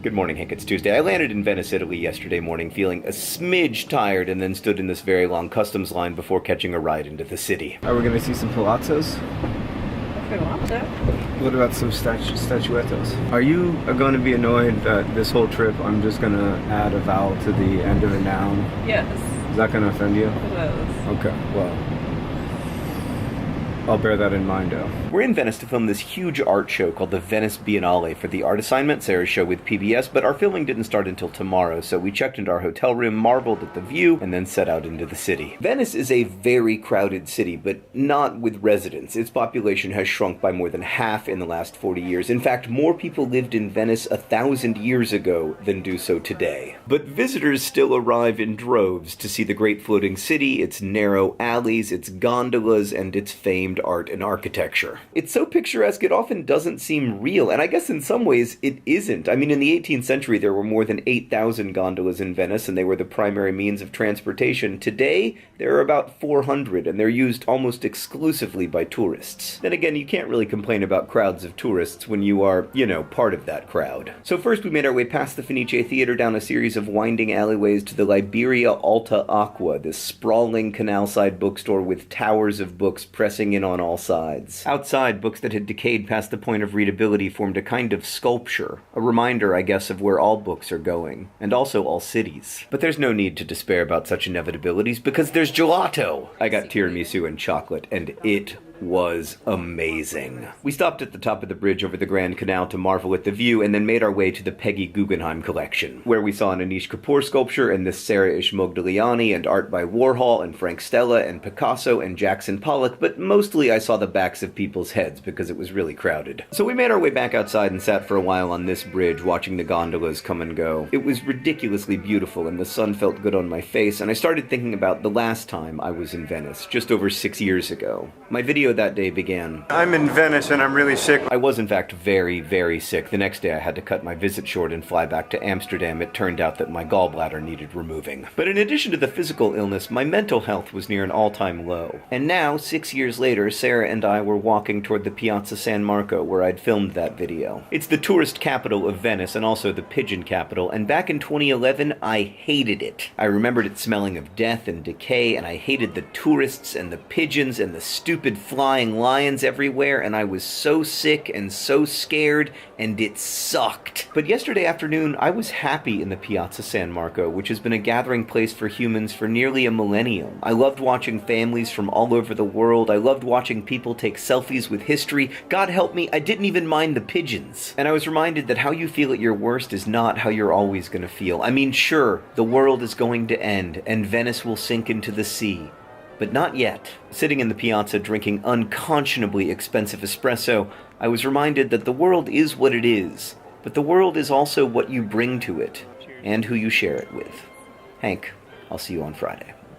Good morning, Hank. It's Tuesday. I landed in Venice, Italy yesterday morning feeling a smidge tired and then stood in this very long customs line before catching a ride into the city. Are we going to see some palazzos? If we want to. What about some statuettos? Are you going to be annoyed that this whole trip I'm just going to add a vowel to the end of a noun? Yes. Is that going to offend you? It is. Okay, well, I'll bear that in mind, though. We're in Venice to film this huge art show called the Venice Biennale for the art assignment, Sarah's show with PBS, but our filming didn't start until tomorrow, so we checked into our hotel room, marveled at the view, and then set out into the city. Venice is a very crowded city, but not with residents. Its population has shrunk by more than half in the last 40 years. In fact, more people lived in Venice 1,000 years ago than do so today. But visitors still arrive in droves to see the great floating city, its narrow alleys, its gondolas, and its famed art and architecture. It's so picturesque it often doesn't seem real, and I guess in some ways it isn't. I mean, in the 18th century there were more than 8,000 gondolas in Venice, and they were the primary means of transportation. Today, there are about 400, and they're used almost exclusively by tourists. Then again, you can't really complain about crowds of tourists when you are, part of that crowd. So first we made our way past the Fenice Theater down a series of winding alleyways to the Liberia Alta Aqua, this sprawling canal-side bookstore with towers of books pressing in on all sides. Outside, books that had decayed past the point of readability formed a kind of sculpture, a reminder, I guess, of where all books are going, and also all cities. But there's no need to despair about such inevitabilities, because there's gelato! I got tiramisu and chocolate, and it was amazing. We stopped at the top of the bridge over the Grand Canal to marvel at the view, and then made our way to the Peggy Guggenheim collection, where we saw an Anish Kapoor sculpture and this Sarah Ishmoghiliani, and art by Warhol and Frank Stella and Picasso and Jackson Pollock, but mostly I saw the backs of people's heads because it was really crowded. So we made our way back outside and sat for a while on this bridge watching the gondolas come and go. It was ridiculously beautiful and the sun felt good on my face, and I started thinking about the last time I was in Venice, just over 6 years ago. My video that day began. I'm in Venice and I'm really sick. I was in fact very, very sick. The next day I had to cut my visit short and fly back to Amsterdam. It turned out that my gallbladder needed removing. But in addition to the physical illness, my mental health was near an all-time low. And now, 6 years later, Sarah and I were walking toward the Piazza San Marco where I'd filmed that video. It's the tourist capital of Venice and also the pigeon capital, and back in 2011, I hated it. I remembered it smelling of death and decay, and I hated the tourists and the pigeons and the stupid flying lions everywhere, and I was so sick and so scared, and it sucked. But yesterday afternoon, I was happy in the Piazza San Marco, which has been a gathering place for humans for nearly a millennium. I loved watching families from all over the world. I loved watching people take selfies with history. God help me, I didn't even mind the pigeons. And I was reminded that how you feel at your worst is not how you're always going to feel. I mean, sure, the world is going to end, and Venice will sink into the sea. But not yet. Sitting in the piazza drinking unconscionably expensive espresso, I was reminded that the world is what it is, but the world is also what you bring to it, and who you share it with. Hank, I'll see you on Friday.